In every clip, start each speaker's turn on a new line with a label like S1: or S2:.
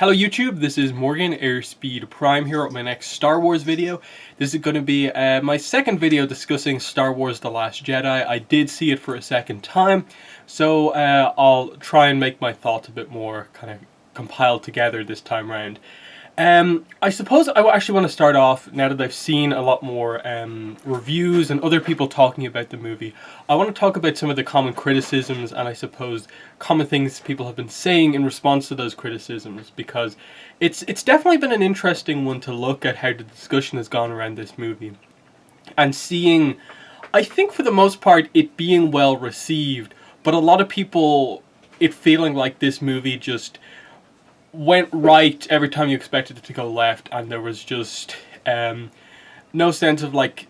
S1: Hello YouTube, this is Morgan, Airspeed Prime here with my next Star Wars video. This is going to be my second video discussing Star Wars The Last Jedi. I did see it for a second time, so I'll try and make my thoughts a bit more kind of compiled together this time round. I suppose I actually want to start off, now that I've seen a lot more reviews and other people talking about the movie, I want to talk about some of the common criticisms and I suppose common things people have been saying in response to those criticisms, because it's definitely been an interesting one to look at how the discussion has gone around this movie. And seeing, I think for the most part, it being well received, but a lot of people, it feeling like this movie just went right every time you expected it to go left, and there was just no sense of like,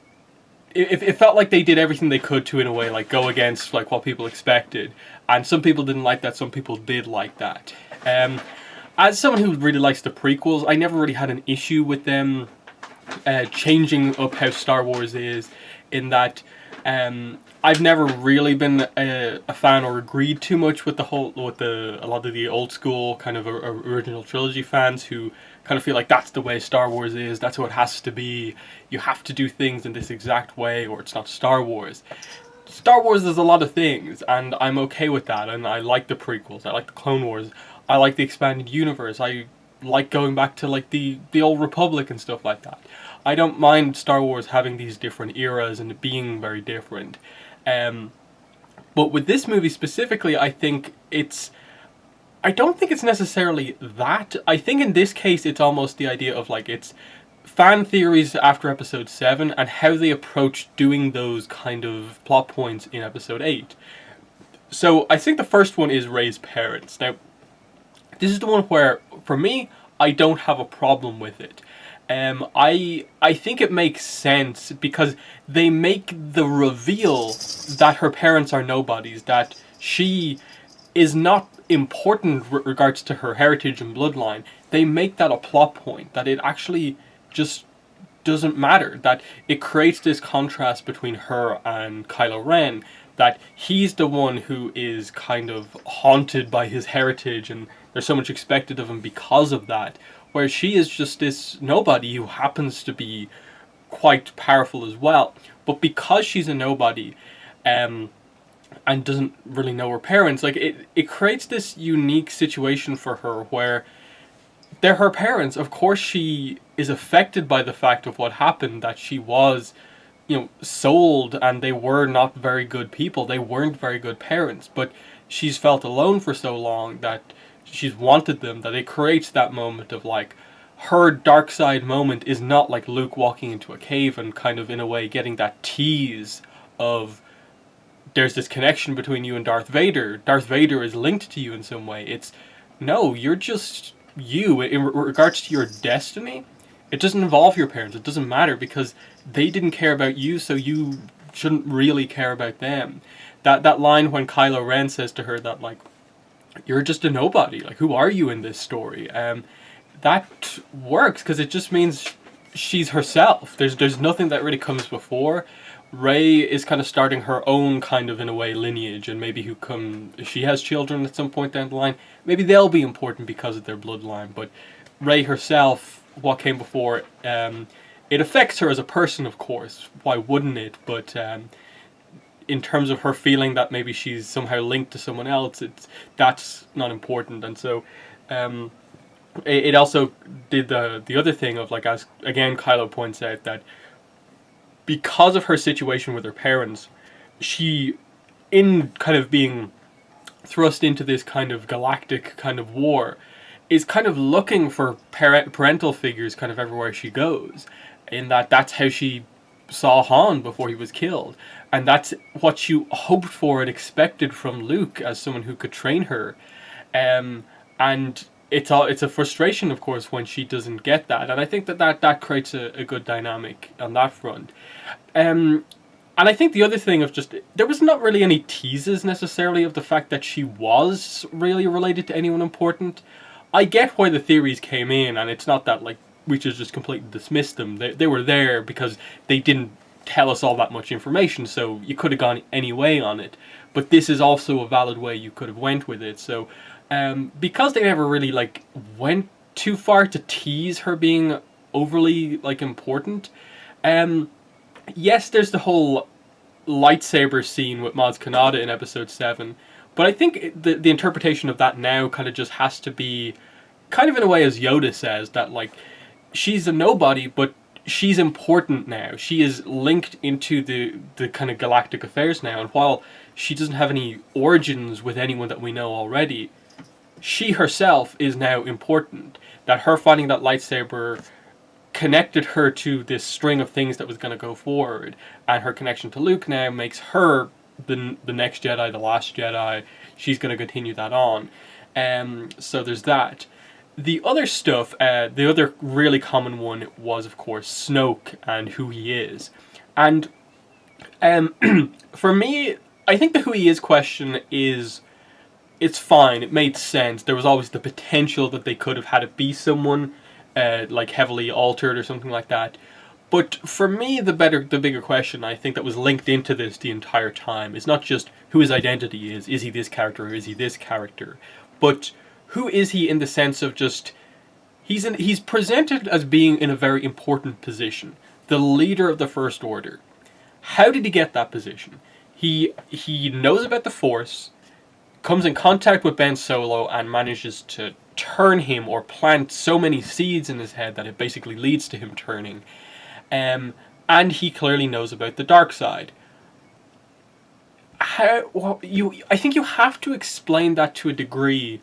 S1: it felt like they did everything they could to, in a way, like go against like what people expected, and some people didn't like that, some people did like that. As someone who really likes the prequels, I never really had an issue with them changing up how Star Wars is, in that I've never really been a fan or agreed too much with a lot of the old school kind of original trilogy fans who kind of feel like that's the way Star Wars is, that's what it has to be, you have to do things in this exact way or it's not Star Wars. Star Wars is a lot of things, and I'm okay with that, and I like the prequels, I like the Clone Wars, I like the expanded universe, I like going back to like the old Republic and stuff like that. I don't mind Star Wars having these different eras and it being very different. But with this movie specifically, I don't think it's necessarily that. I think in this case it's almost the idea of like, it's fan theories after episode 7 and how they approach doing those kind of plot points in episode 8. So I think the first one is Rey's parents. Now, this is the one where, for me, I don't have a problem with it. I think it makes sense because they make the reveal that her parents are nobodies, that she is not important with regards to her heritage and bloodline. They make that a plot point, that it actually just doesn't matter, that it creates this contrast between her and Kylo Ren, that he's the one who is kind of haunted by his heritage and there's so much expected of him because of that, where she is just this nobody who happens to be quite powerful as well. But because she's a nobody and doesn't really know her parents, like it creates this unique situation for her where they're her parents. Of course she is affected by the fact of what happened, that she was, sold, and they were not very good people. They weren't very good parents, but she's felt alone for so long that she's wanted them, that it creates that moment of like, her dark side moment is not like Luke walking into a cave and kind of in a way getting that tease of there's this connection between you and Darth Vader. Darth Vader is linked to you in some way. It's, no, you're just you. In regards to your destiny, it doesn't involve your parents. It doesn't matter because they didn't care about you, so you shouldn't really care about them. That line when Kylo Ren says to her that like, you're just a nobody, like who are you in this story? That works because it just means she's herself. There's nothing that really comes before. Rey is kind of starting her own kind of, in a way, lineage, and maybe if she has children at some point down the line, maybe they'll be important because of their bloodline. But Rey herself, what came before, it affects her as a person, of course. Why wouldn't it? But in terms of her feeling that maybe she's somehow linked to someone else, that's not important. And so it also did the other thing of like, as again Kylo points out, that because of her situation with her parents, she, in kind of being thrust into this kind of galactic kind of war, is kind of looking for parental figures kind of everywhere she goes, in that's how she saw Han before he was killed, and that's what you hoped for and expected from Luke as someone who could train her, and it's a frustration, of course, when she doesn't get that, and I think that creates a good dynamic on that front. And I think the other thing of just, there was not really any teases necessarily of the fact that she was really related to anyone important. I get why the theories came in, and it's not that like we should just completely dismiss them. They were there because they didn't tell us all that much information, so you could have gone any way on it. But this is also a valid way you could have went with it. So because they never really like went too far to tease her being overly like important. Yes, there's the whole lightsaber scene with Maz Kanata in episode 7, but I think the interpretation of that now kind of just has to be kind of in a way as Yoda says, that like she's a nobody, but she's important now. She is linked into the kind of galactic affairs now, and while she doesn't have any origins with anyone that we know already, she herself is now important. That her finding that lightsaber connected her to this string of things that was going to go forward, and her connection to Luke now makes her the next Jedi, the last Jedi. She's going to continue that on. So there's that. The other stuff, the other really common one was, of course, Snoke and who he is. And for me, I think the who he is question it's fine. It made sense. There was always the potential that they could have had it be someone like heavily altered or something like that. But for me, the bigger question I think that was linked into this the entire time is not just who his identity is he this character or is he this character, but who is he in the sense of just he's presented as being in a very important position, the leader of the First Order. How did he get that position? He knows about the Force, comes in contact with Ben Solo, and manages to turn him or plant so many seeds in his head that it basically leads to him turning. And he clearly knows about the dark side. I think you have to explain that to a degree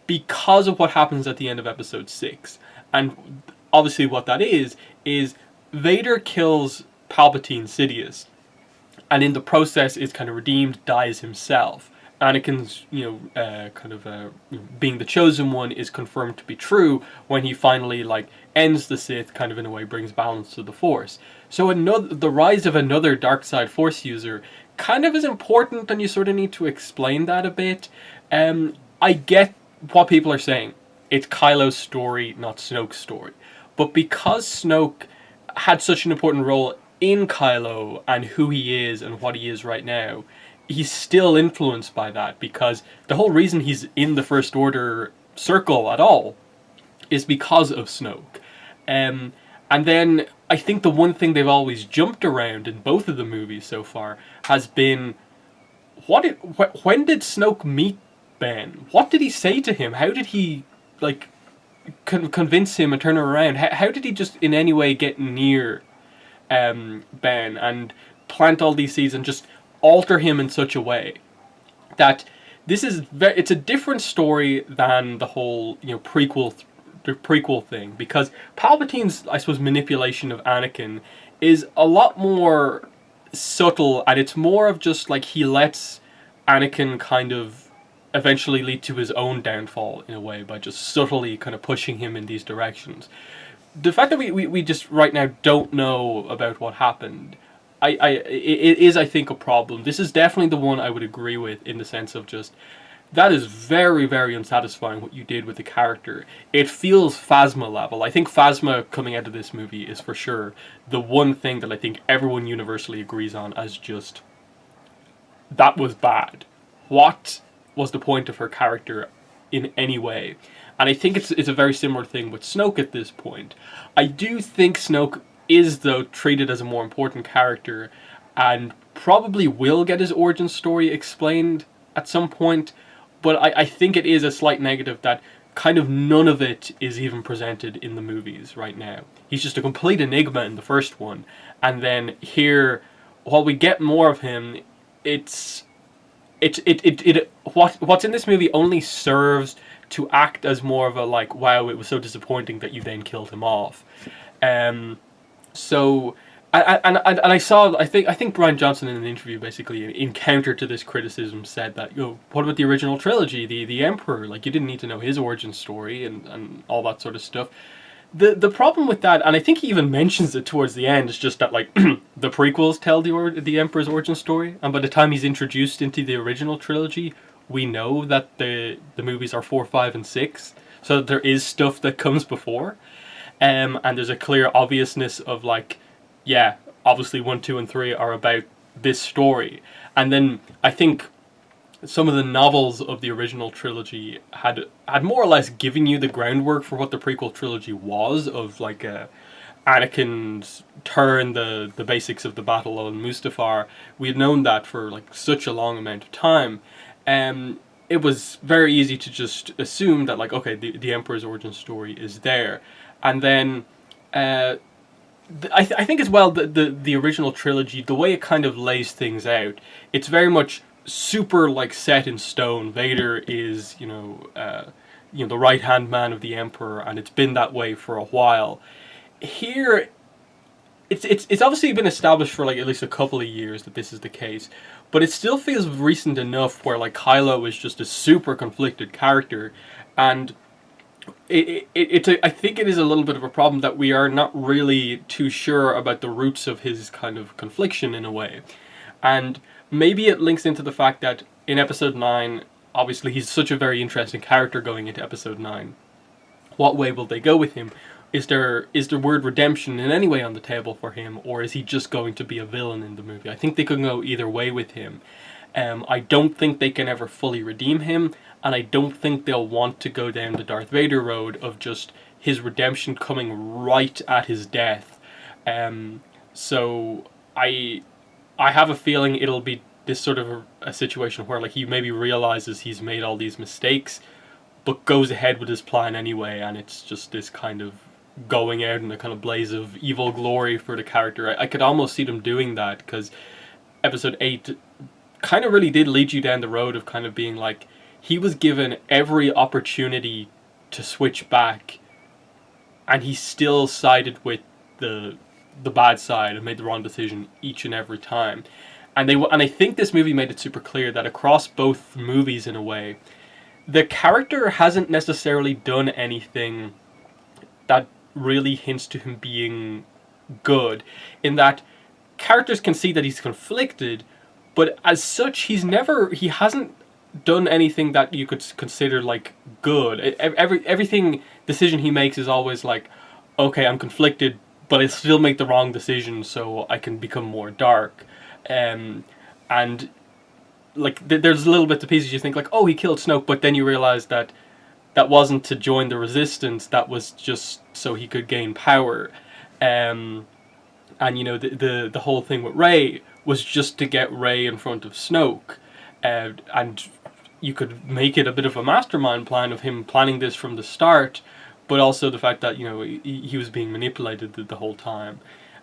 S1: because of what happens at the end of episode 6. And obviously what that is Vader kills Palpatine Sidious, and in the process is kind of redeemed, dies himself. Anakin's, being the chosen one is confirmed to be true when he finally ends the Sith, kind of in a way brings balance to the Force. So the rise of another dark side Force user kind of is important, and you sort of need to explain that a bit. I get what people are saying. It's Kylo's story, not Snoke's story. But because Snoke had such an important role in Kylo and who he is and what he is right now, he's still influenced by that, because the whole reason he's in the First Order circle at all is because of Snoke. And then I think the one thing they've always jumped around in both of the movies so far has been, when did Snoke meet Ben? What did he say to him? How did he convince him and turn him around? How did he just in any way get near Ben and plant all these seeds and just alter him in such a way that it's a different story than the whole prequel thing, because Palpatine's, I suppose, manipulation of Anakin is a lot more subtle, and it's more of just he lets Anakin kind of eventually lead to his own downfall in a way by just subtly kind of pushing him in these directions. The fact that we just right now don't know about what happened, it is, I think, a problem. This is definitely the one I would agree with, in the sense of just, that is very, very unsatisfying what you did with the character. It feels Phasma level. I think Phasma coming out of this movie is for sure the one thing that I think everyone universally agrees on as just, that was bad. What was the point of her character in any way? And I think it's a very similar thing with Snoke at this point. I do think Snoke is, though, treated as a more important character, and probably will get his origin story explained at some point, but I think it is a slight negative that kind of none of it is even presented in the movies right now. He's just a complete enigma in the first one, and then here, while we get more of him, what's in this movie only serves to act as more of a wow, it was so disappointing that you then killed him off. So, and I saw, I think Bryan Johnson in an interview basically in counter to this criticism said that, what about the original trilogy, the Emperor, you didn't need to know his origin story and all that sort of stuff. The problem with that, and I think he even mentions it towards the end, is just that the prequels tell the Emperor's origin story, and by the time he's introduced into the original trilogy, we know that the movies are 4, 5, and 6, so there is stuff that comes before. And there's a clear obviousness of obviously 1, 2, and 3 are about this story. And then I think some of the novels of the original trilogy had more or less given you the groundwork for what the prequel trilogy was, of like Anakin's turn, the basics of the battle on Mustafar. We had known that for like such a long amount of time. It was very easy to just assume that, like, okay, the Emperor's origin story is there. And then I think as well the original trilogy, the way it kind of lays things out, it's very much super like set in stone. Vader is, the right hand man of the Emperor, and it's been that way for a while. Here, it's obviously been established for like at least a couple of years that this is the case, but it still feels recent enough where like Kylo is just a super conflicted character, and I think it is a little bit of a problem that we are not really too sure about the roots of his kind of confliction in a way. And maybe it links into the fact that in episode 9, obviously he's such a very interesting character going into episode 9. What way will they go with him? Is there word redemption in any way on the table for him, or is he just going to be a villain in the movie? I think they could go either way with him. I don't think they can ever fully redeem him, and I don't think they'll want to go down the Darth Vader road of just his redemption coming right at his death. So I have a feeling it'll be this sort of a situation where like he maybe realizes he's made all these mistakes, but goes ahead with his plan anyway, and it's just this kind of going out in a kind of blaze of evil glory for the character. I could almost see them doing that, because episode 8 kind of really did lead you down the road of kind of being like, he was given every opportunity to switch back, and he still sided with the bad side and made the wrong decision each and every time. And I think this movie made it super clear that across both movies, in a way, the character hasn't necessarily done anything that really hints to him being good, in that characters can see that he's conflicted, but as such he hasn't done anything that you could consider like good. Everything decision he makes is always like, okay, I'm conflicted, but I still make the wrong decision so I can become more dark. And like there's little bits of pieces you think like, oh, he killed Snoke, but then you realize that wasn't to join the resistance, that was just so he could gain power. And the whole thing with Rey was just to get Rey in front of Snoke. And you could make it a bit of a mastermind plan of him planning this from the start, but also the fact that he was being manipulated the whole time.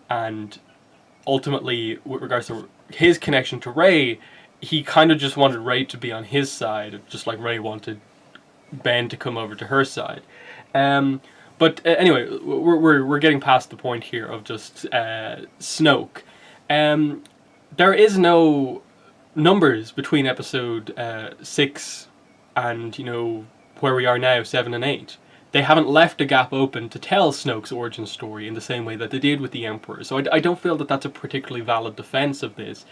S1: And ultimately, with regards to his connection to Rey, he kind of just wanted Rey to be on his side, just like Rey wanted Ben to come over to her side. But anyway, we're getting past the point here of just Snoke. There is no numbers between episode 6 and where we are now, 7 and 8. They haven't left a gap open to tell Snoke's origin story in the same way that they did with the Emperor. So I don't feel that that's a particularly valid defense of this.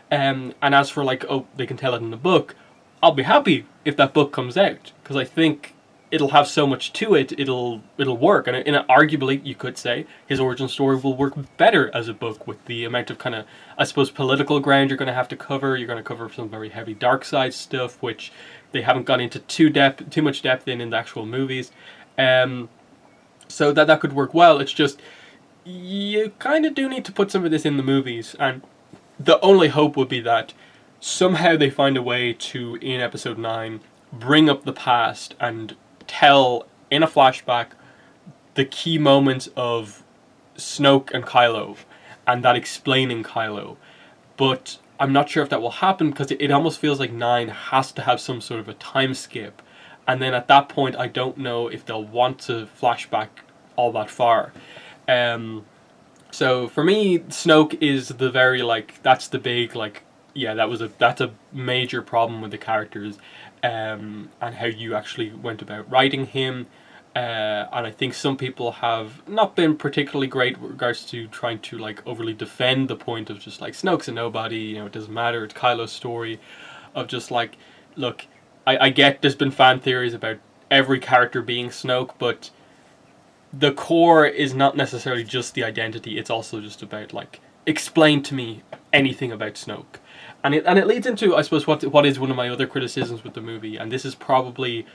S1: And as for like, oh, they can tell it in the book, I'll be happy if that book comes out, because I think it'll have so much to it, it'll work. And arguably, you could say, his origin story will work better as a book, with the amount of kind of, I suppose, political ground you're going to have to cover. You're going to cover some very heavy dark side stuff, which they haven't gone into too much depth in the actual movies. So that could work well. It's just, you kind of do need to put some of this in the movies, and the only hope would be that somehow they find a way to, in episode 9, bring up the past and tell, in a flashback, the key moments of Snoke and Kylo, and that explaining Kylo. But I'm not sure if that will happen, because it almost feels like 9 has to have some sort of a time skip. And then at that point, I don't know if they'll want to flashback all that far. So for me, Snoke is the very, like, that's the big, like, yeah, that's a major problem with the characters, and how you actually went about writing him. And I think some people have not been particularly great with regards to trying to like overly defend the point of just like, Snoke's a nobody, it doesn't matter, it's Kylo's story. Of just like, look, I get there's been fan theories about every character being Snoke, but the core is not necessarily just the identity, it's also just about like, explain to me anything about Snoke. And it leads into, I suppose, what is one of my other criticisms with the movie, and this is probably,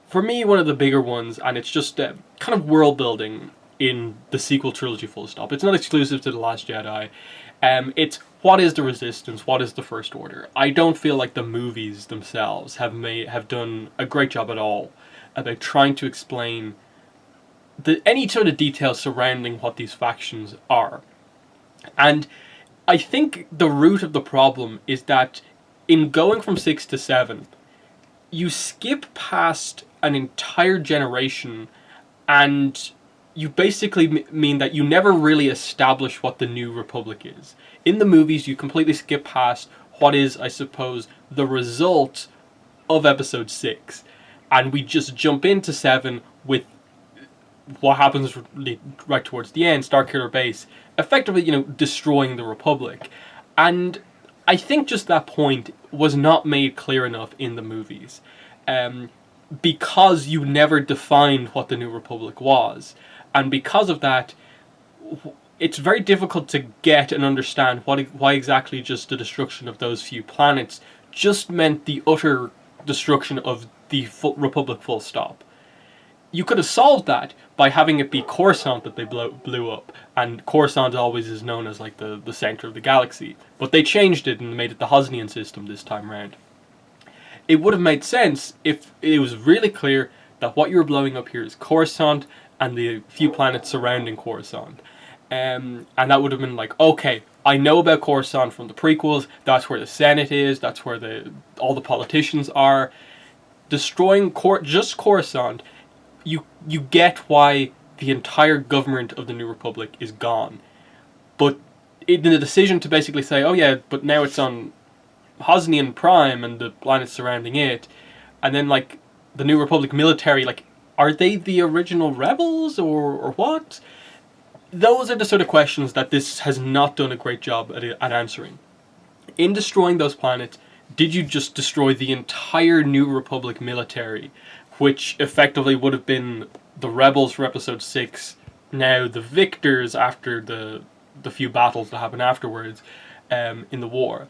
S1: for me, one of the bigger ones, and it's just kind of world building in the sequel trilogy full stop. It's not exclusive to The Last Jedi. It's what is the Resistance, what is the First Order. I don't feel like the movies themselves have done a great job at all about trying to explain any sort of details surrounding what these factions are. And I think the root of the problem is that in going from 6 to 7, you skip past an entire generation, and you basically mean that you never really establish what the New Republic is. In the movies, you completely skip past what is, I suppose, the result of Episode 6. And we just jump into 7 with what happens right towards the end, Starkiller Base, effectively, destroying the Republic. And I think just that point was not made clear enough in the movies. Because you never defined what the New Republic was. And because of that, it's very difficult to get and understand why exactly just the destruction of those few planets just meant the utter destruction of the Republic full stop. You could have solved that by having it be Coruscant that they blew up, and Coruscant always is known as like the center of the galaxy, but they changed it and made it the Hosnian system this time round. It would have made sense if it was really clear that what you're blowing up here is Coruscant and the few planets surrounding Coruscant. And that would have been like, okay, I know about Coruscant from the prequels, that's where the Senate is, that's where all the politicians are. Destroying just Coruscant, you get why the entire government of the New Republic is gone. But in the decision to basically say, oh yeah, but now it's on Hosnian Prime and the planets surrounding it, and then like the New Republic military, like, are they the original rebels or what? Those are the sort of questions that this has not done a great job at answering. In destroying those planets, did you just destroy the entire New Republic military, which effectively would have been the rebels for Episode 6, now the victors after the few battles that happen afterwards in the war?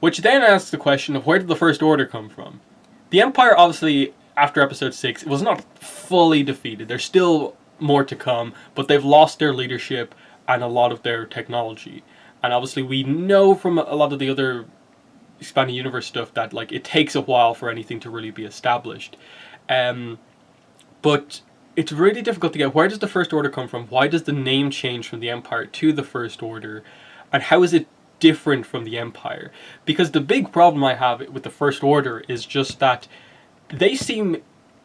S1: Which then asks the question of, where did the First Order come from? The Empire, obviously, after Episode 6, it was not fully defeated. There's still more to come, but they've lost their leadership and a lot of their technology. And obviously we know from a lot of the other expanding universe stuff that like it takes a while for anything to really be established. But it's really difficult to get, where does the First Order come from? Why does the name change from the Empire to the First Order? And how is it different from the Empire? Because the big problem I have with the First Order is just that they seem,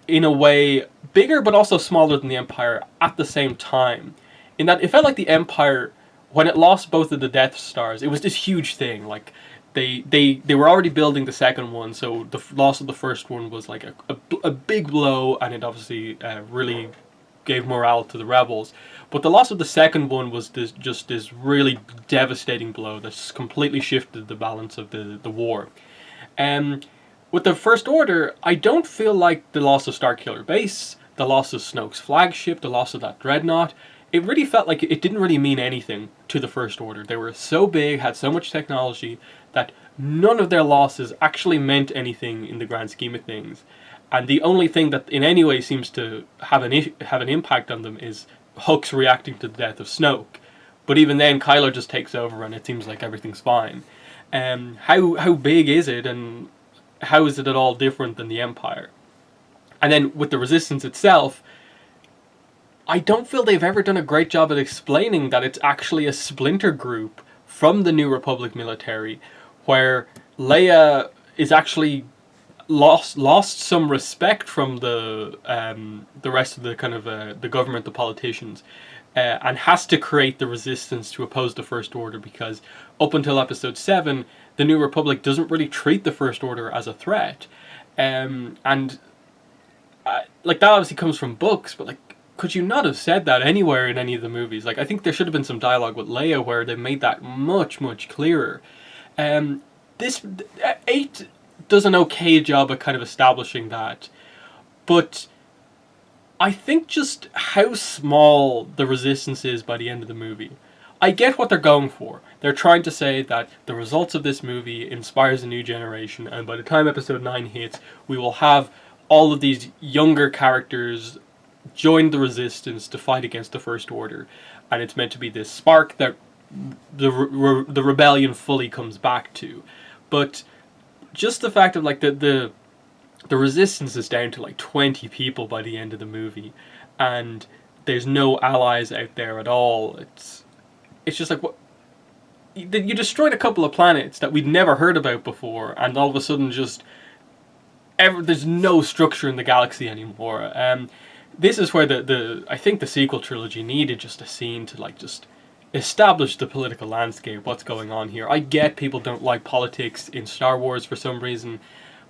S1: in a way, bigger but also smaller than the Empire at the same time. In that it felt like the Empire, when it lost both of the Death Stars, it was this huge thing. Like they were already building the second one, so the loss of the first one was like a big blow, and it obviously really gave morale to the rebels. But the loss of the second one was just this really devastating blow that's completely shifted the balance of the war. With the First Order, I don't feel like the loss of Starkiller Base, the loss of Snoke's flagship, the loss of that dreadnought, it really felt like it didn't really mean anything to the First Order. They were so big, had so much technology, that none of their losses actually meant anything in the grand scheme of things. And the only thing that in any way seems to have an impact on them is Hux reacting to the death of Snoke. But even then, Kylo just takes over and it seems like everything's fine. How big is it, and how is it at all different than the Empire? And then with the Resistance itself, I don't feel they've ever done a great job at explaining that it's actually a splinter group from the New Republic military, where Leia is actually lost some respect from the rest of the kind of the government, the politicians, and has to create the Resistance to oppose the First Order, because up until Episode 7, the New Republic doesn't really treat the First Order as a threat. Like, that obviously comes from books, but like, could you not have said that anywhere in any of the movies? Like, I think there should have been some dialogue with Leia where they made that much, much clearer. This 8 does an okay job at kind of establishing that, but I think just how small the Resistance is by the end of the movie. I get what they're going for. They're trying to say that the results of this movie inspires a new generation, and by the time episode 9 hits, we will have all of these younger characters join the resistance to fight against the First Order. And it's meant to be this spark that the rebellion fully comes back to. But just the fact of like the resistance is down to like 20 people by the end of the movie, and there's no allies out there at all. It's just like, what, you destroyed a couple of planets that we'd never heard about before, and all of a sudden just there's no structure in the galaxy anymore. This is where I think the sequel trilogy needed just a scene to like just establish the political landscape, what's going on here. I get people don't like politics in Star Wars for some reason,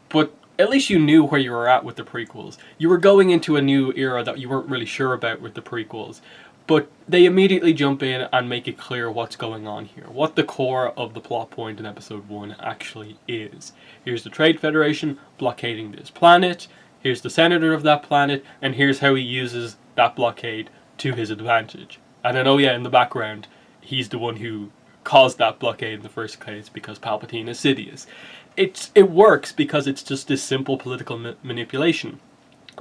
S1: but at least you knew where you were at with the prequels. You were going into a new era that you weren't really sure about with the prequels, but they immediately jump in and make it clear what's going on here, what the core of the plot point in episode 1 actually is. Here's the Trade Federation blockading this planet, here's the senator of that planet, and here's how he uses that blockade to his advantage. And then, oh yeah, in the background, he's the one who caused that blockade in the first place because Palpatine is Sidious. It works because it's just this simple political manipulation.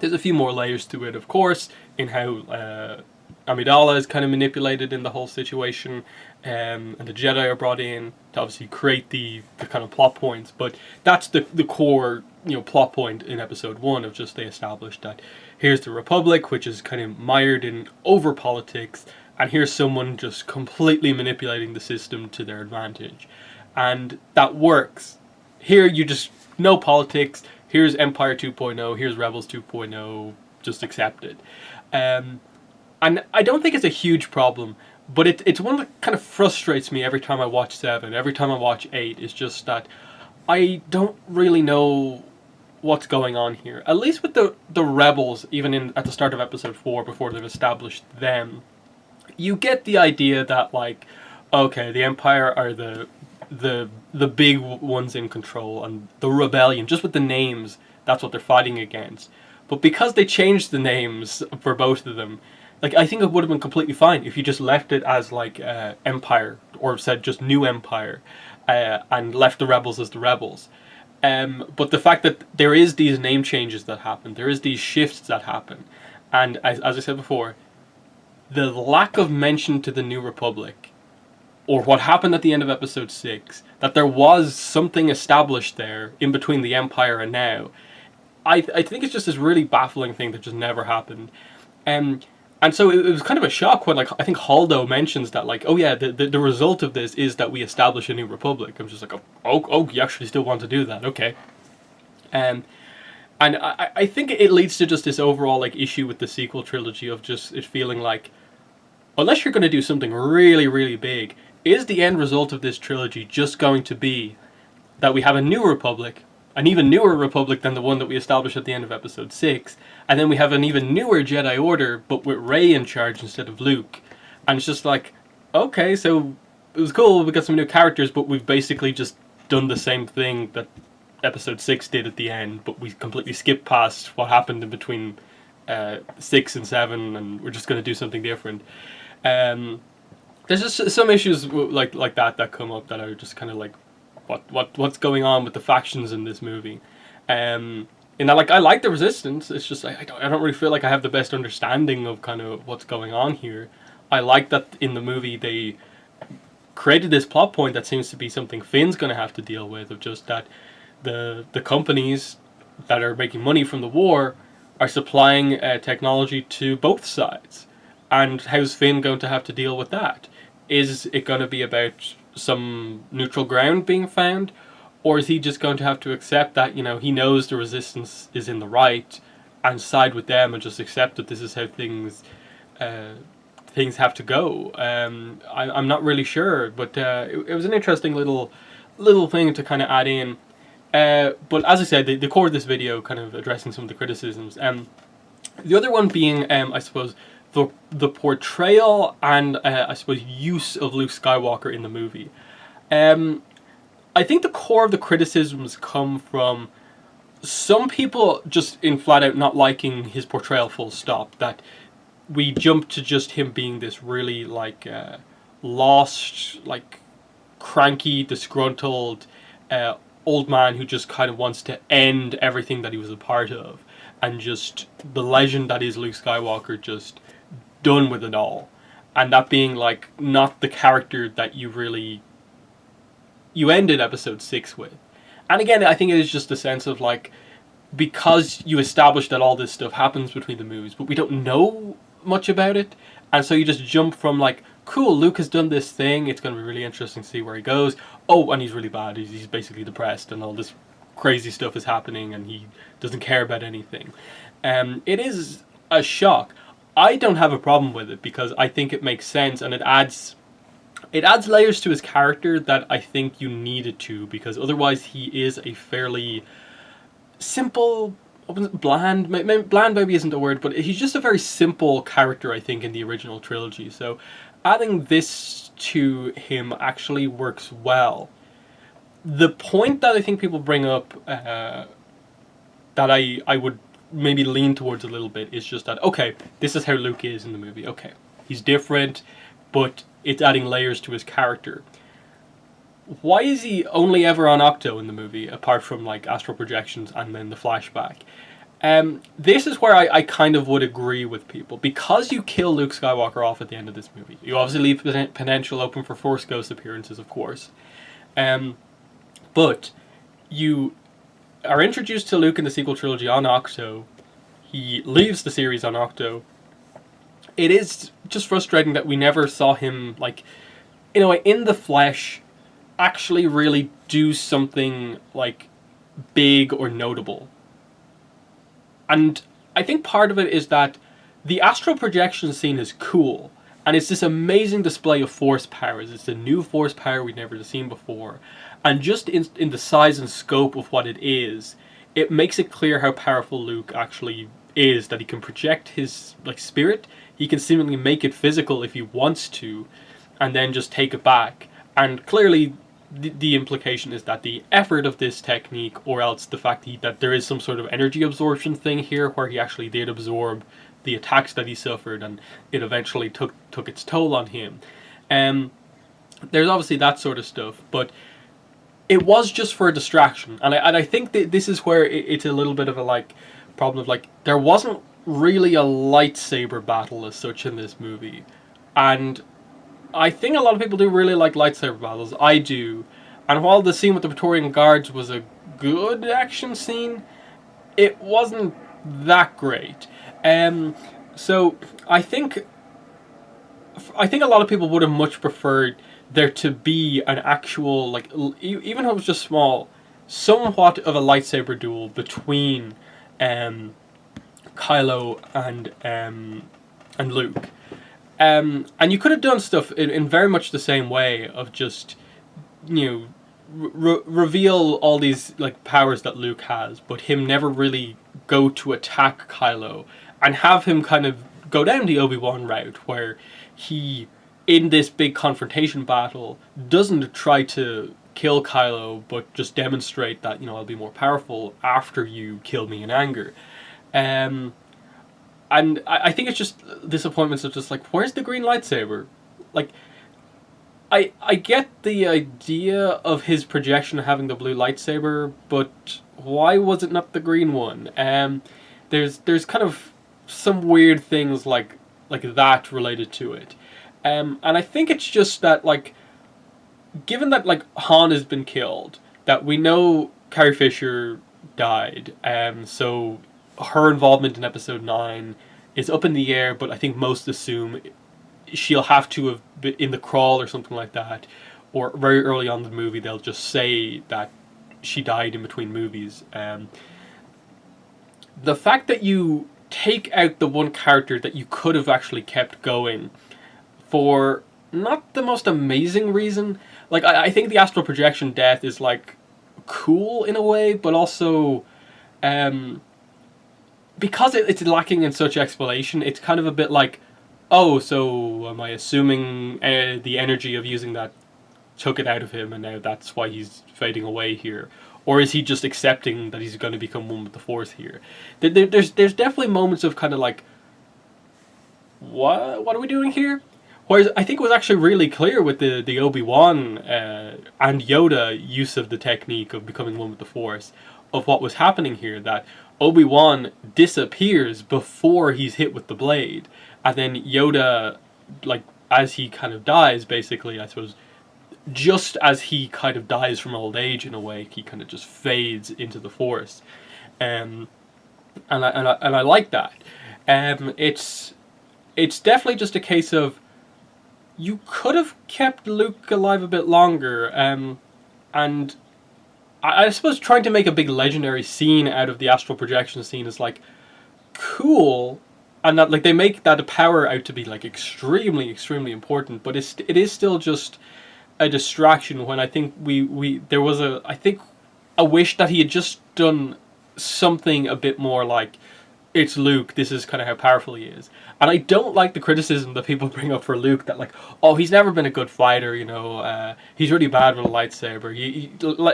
S1: There's a few more layers to it, of course, in how Amidala is kind of manipulated in the whole situation, and the Jedi are brought in to obviously create the kind of plot points. But that's the core, plot point in episode 1 of just they established that here's the Republic, which is kind of mired in over politics, and here's someone just completely manipulating the system to their advantage. And that works. Here you just, no politics, here's Empire 2.0, here's Rebels 2.0, just accept it. And I don't think it's a huge problem, but it's one that kind of frustrates me every time I watch 7, every time I watch 8, is just that I don't really know what's going on here. At least with the Rebels, even at the start of episode 4, before they've established them, you get the idea that, like, okay, the Empire are the big ones in control, and the rebellion, just with the names, that's what they're fighting against. But because they changed the names for both of them, like, I think it would have been completely fine if you just left it as like Empire, or said just New Empire, and left the Rebels as the Rebels. But the fact that there is these name changes that happen, there is these shifts that happen, and as I said before, the lack of mention to the New Republic, or what happened at the end of episode 6, that there was something established there in between the Empire and now, I think it's just this really baffling thing that just never happened. And so it was kind of a shock when, like, I think Haldo mentions that, like, oh yeah, the result of this is that we establish a New Republic. I'm just like, oh, you actually still want to do that, okay. And I think it leads to just this overall, like, issue with the sequel trilogy of just it feeling like, unless you're going to do something really, really big, is the end result of this trilogy just going to be that we have a New Republic, an even newer Republic than the one that we established at the end of episode 6, and then we have an even newer Jedi Order, but with Rey in charge instead of Luke. And it's just like, okay, so it was cool, we got some new characters, but we've basically just done the same thing that episode 6 did at the end, but we completely skipped past what happened in between 6 and 7, and we're just going to do something different. There's just some issues like that come up that are just kind of like, what's going on with the factions in this movie? And I like the Resistance. It's just I don't really feel like I have the best understanding of kind of what's going on here. I like that in the movie they created this plot point that seems to be something Finn's going to have to deal with, of just that the companies that are making money from the war are supplying technology to both sides. And how's Finn going to have to deal with that? Is it going to be about some neutral ground being found? Or is he just going to have to accept that, he knows the Resistance is in the right and side with them and just accept that this is how things have to go? I'm not really sure, but it was an interesting little thing to kind of add in. But as I said, the core of this video, kind of addressing some of the criticisms. The other one being, I suppose, the portrayal and, I suppose, use of Luke Skywalker in the movie. I think the core of the criticisms come from some people just in flat out not liking his portrayal full stop. That we jump to just him being this really, like, lost, like, cranky, disgruntled old man who just kind of wants to end everything that he was a part of, and just the legend that is Luke Skywalker just done with it all. And that being, like, not the character that you ended episode 6 with. And again, I think it is just a sense of, like, because you established that all this stuff happens between the movies, but we don't know much about it, and so you just jump from, like, cool, Luke has done this thing, it's going to be really interesting to see where he goes. Oh, and he's really bad, he's basically depressed, and all this crazy stuff is happening, and he doesn't care about anything. It is a shock. I don't have a problem with it, because I think it makes sense, and it adds layers to his character that I think you needed to, because otherwise he is a fairly simple, bland maybe isn't a word, but he's just a very simple character, I think, in the original trilogy. So adding this to him actually works well. The point that I think people bring up that I would maybe lean towards a little bit is just that, okay, this is how Luke is in the movie. Okay, he's different, but it's adding layers to his character. Why is he only ever on Octo in the movie, apart from, like, astral projections and then the flashback? This is where I kind of would agree with people. Because you kill Luke Skywalker off at the end of this movie, you obviously leave potential open for Force Ghost appearances, of course. But you are introduced to Luke in the sequel trilogy on Octo. He leaves the series on Octo. It is just frustrating that we never saw him, like, in a way, in the flesh, actually really do something, like, big or notable. And I think part of it is that the astral projection scene is cool, and it's this amazing display of force powers. It's a new force power we've never seen before, and just in the size and scope of what it is, it makes it clear how powerful Luke actually is, that he can project his, like, spirit, he can seemingly make it physical if he wants to, and then just take it back. And clearly the implication is that the effort of this technique, or else the fact that there is some sort of energy absorption thing here, where he actually did absorb the attacks that he suffered, and it eventually took its toll on him. There's obviously that sort of stuff, but it was just for a distraction, and I think that this is where it's a little bit of a, like, problem of, like, there wasn't really a lightsaber battle as such in this movie, and I think a lot of people do really like lightsaber battles. I do. And while the scene with the Praetorian Guards was a good action scene, it wasn't that great. So I think a lot of people would have much preferred there to be an actual, like, even if it was just small, somewhat of a lightsaber duel between Kylo and Luke. And you could have done stuff in very much the same way of just, you know, reveal all these, like, powers that Luke has, but him never really go to attack Kylo, and have him kind of go down the Obi-Wan route, where he, in this big confrontation battle, doesn't try to kill Kylo, but just demonstrate that, you know, I'll be more powerful after you kill me in anger. And I think it's just disappointments of just, like, where's the green lightsaber? Like, I get the idea of his projection having the blue lightsaber, but why was it not the green one? There's kind of some weird things like that related to it. And I think it's just that, like, given that, like, Han has been killed, that we know Carrie Fisher died, so her involvement in episode 9 is up in the air, but I think most assume she'll have to have been in the crawl or something like that, or very early on in the movie they'll just say that she died in between movies. The fact that you take out the one character that you could have actually kept going for not the most amazing reason, like, I think the astral projection death is, like, cool in a way, but also because it's lacking in such explanation, it's kind of a bit like, oh, so am I assuming the energy of using that took it out of him, and now that's why he's fading away here? Or is he just accepting that he's going to become one with the Force here? There's definitely moments of kind of like, what are we doing here? Whereas I think it was actually really clear with the Obi-Wan and Yoda use of the technique of becoming one with the Force, of what was happening here, that Obi-Wan disappears before he's hit with the blade, and then Yoda, like, as he kind of dies, basically, I suppose, just as he kind of dies from old age in a way, he kind of just fades into the Force. And I like that. It's definitely just a case of, you could have kept Luke alive a bit longer, and I suppose trying to make a big legendary scene out of the astral projection scene is like cool, and that, like, they make that power out to be like extremely important, but it is still just a distraction. When I think there was a wish that he had just done something a bit more like, it's Luke, this is kind of how powerful he is. And I don't like the criticism that people bring up for Luke, that like, oh, he's never been a good fighter, he's really bad with a lightsaber.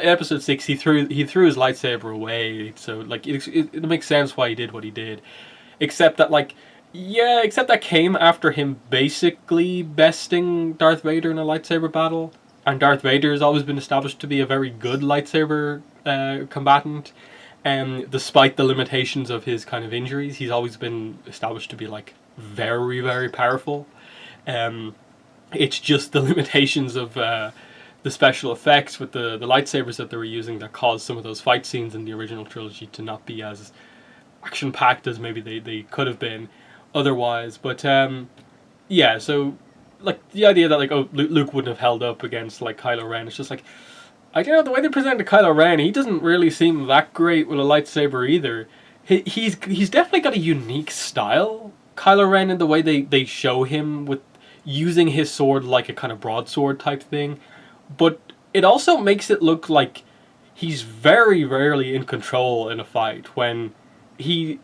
S1: Episode 6, he threw his lightsaber away, so like it makes sense why he did what he did. Except that came after him basically besting Darth Vader in a lightsaber battle, and Darth Vader has always been established to be a very good lightsaber combatant. Despite the limitations of his kind of injuries, he's always been established to be like very powerful. It's just the limitations of the special effects with the lightsabers that they were using that caused some of those fight scenes in the original trilogy to not be as action-packed as maybe they could have been otherwise. But yeah, so like the idea that like, oh, Luke wouldn't have held up against like Kylo Ren, it's just like, I don't know, the way they presented Kylo Ren, he doesn't really seem that great with a lightsaber either. He's definitely got a unique style, Kylo Ren, in the way they show him with using his sword like a kind of broadsword type thing. But it also makes it look like he's very rarely in control in a fight, when he's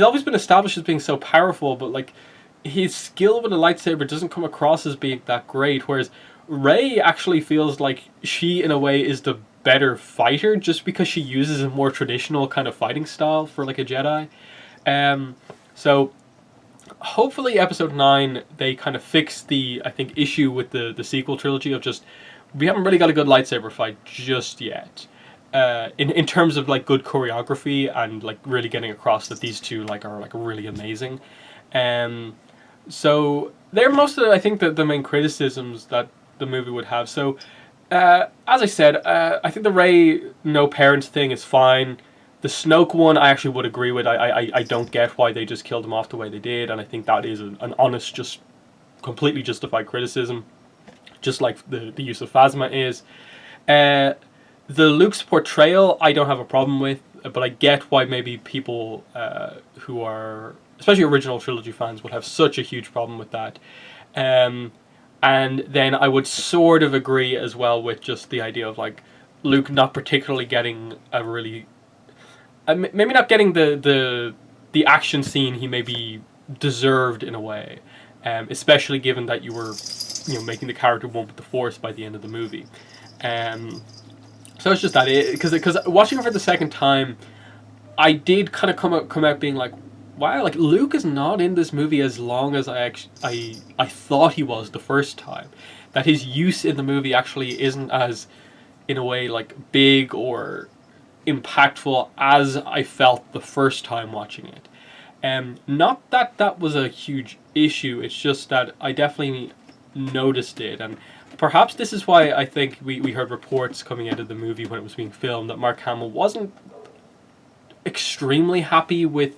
S1: always been established as being so powerful, but like his skill with a lightsaber doesn't come across as being that great, whereas Rey actually feels like she, in a way, is the better fighter, just because she uses a more traditional kind of fighting style for like a Jedi. So hopefully episode 9, they kind of fix the, I think, issue with the sequel trilogy of just, we haven't really got a good lightsaber fight just yet. In terms of like good choreography and like really getting across that these two like are like really amazing. So they're most of, I think, the main criticisms that the movie would have. So as I said, I think the Rey no parents thing is fine. The Snoke one I actually would agree with. I don't get why they just killed him off the way they did, and I think that is an honest, just completely justified criticism, just like the use of Phasma is. The Luke's portrayal I don't have a problem with, but I get why maybe people who are, especially original trilogy fans, would have such a huge problem with that. And then I would sort of agree as well with just the idea of like Luke not particularly getting a really, maybe not getting the action scene he maybe deserved in a way, especially given that you were making the character one with the Force by the end of the movie. So it's just that, because watching it for the second time, I did kind of come out being like, wow, like Luke is not in this movie as long as I thought he was the first time. That his use in the movie actually isn't as, in a way, like big or impactful as I felt the first time watching it. Not that that was a huge issue, it's just that I definitely noticed it, and perhaps this is why I think we heard reports coming out of the movie when it was being filmed that Mark Hamill wasn't extremely happy with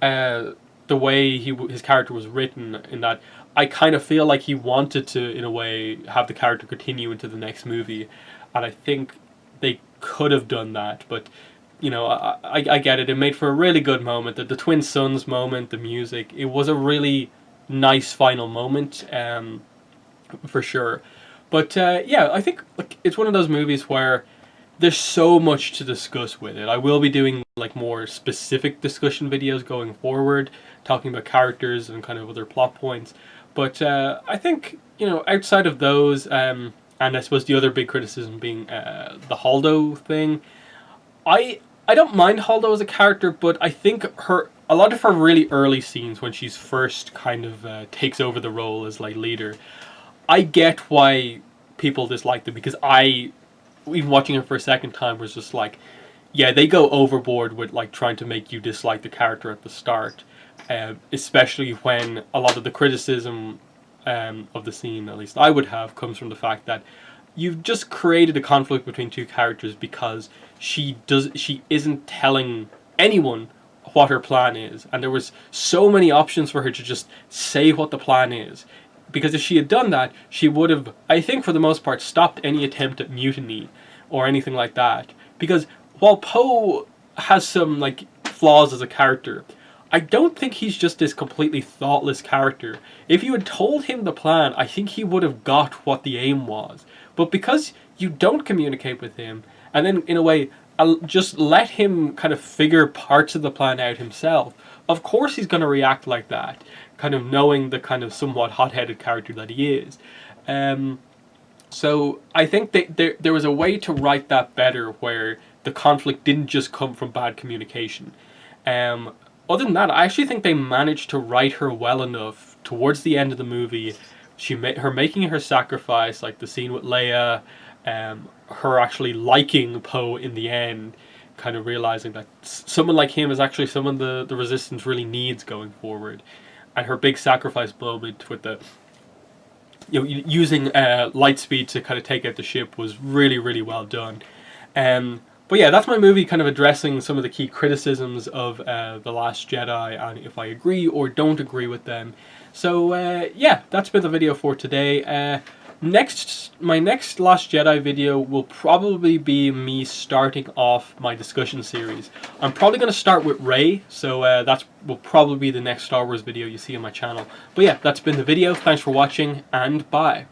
S1: the way his character was written, in that I kind of feel like he wanted to, in a way, have the character continue into the next movie, and I think they could have done that, but I get it. It made for a really good moment. The twin sons moment, the music, it was a really nice final moment, for sure. But yeah, I think like it's one of those movies where there's so much to discuss with it. I will be doing like more specific discussion videos going forward, talking about characters and kind of other plot points. But I think, outside of those, and I suppose the other big criticism being the Holdo thing, I don't mind Holdo as a character, but I think a lot of her really early scenes when she's first kind of takes over the role as like leader, I get why people dislike them, because I, even watching it for a second time, was just like, yeah, they go overboard with like trying to make you dislike the character at the start, especially when a lot of the criticism of the scene, at least I would have, comes from the fact that you've just created a conflict between two characters because she isn't telling anyone what her plan is, and there was so many options for her to just say what the plan is. Because if she had done that, she would have, I think for the most part, stopped any attempt at mutiny or anything like that. Because while Poe has some like flaws as a character, I don't think he's just this completely thoughtless character. If you had told him the plan, I think he would have got what the aim was. But because you don't communicate with him, and then in a way just let him kind of figure parts of the plan out himself, of course he's going to react like that, kind of knowing the kind of somewhat hot-headed character that he is. So I think that there was a way to write that better, where the conflict didn't just come from bad communication. Other than that, I actually think they managed to write her well enough towards the end of the movie. Her making her sacrifice, like the scene with Leia, her actually liking Poe in the end, kind of realizing that someone like him is actually someone the Resistance really needs going forward, and her big sacrifice moment with the, you know, using light speed to kind of take out the ship was really, really well done. But yeah, that's my movie, kind of addressing some of the key criticisms of The Last Jedi, and if I agree or don't agree with them. So yeah, that's been the video for today. My next Last Jedi video will probably be me starting off my discussion series. I'm probably going to start with Rey, so that will probably be the next Star Wars video you see on my channel. But yeah, that's been the video. Thanks for watching, and bye.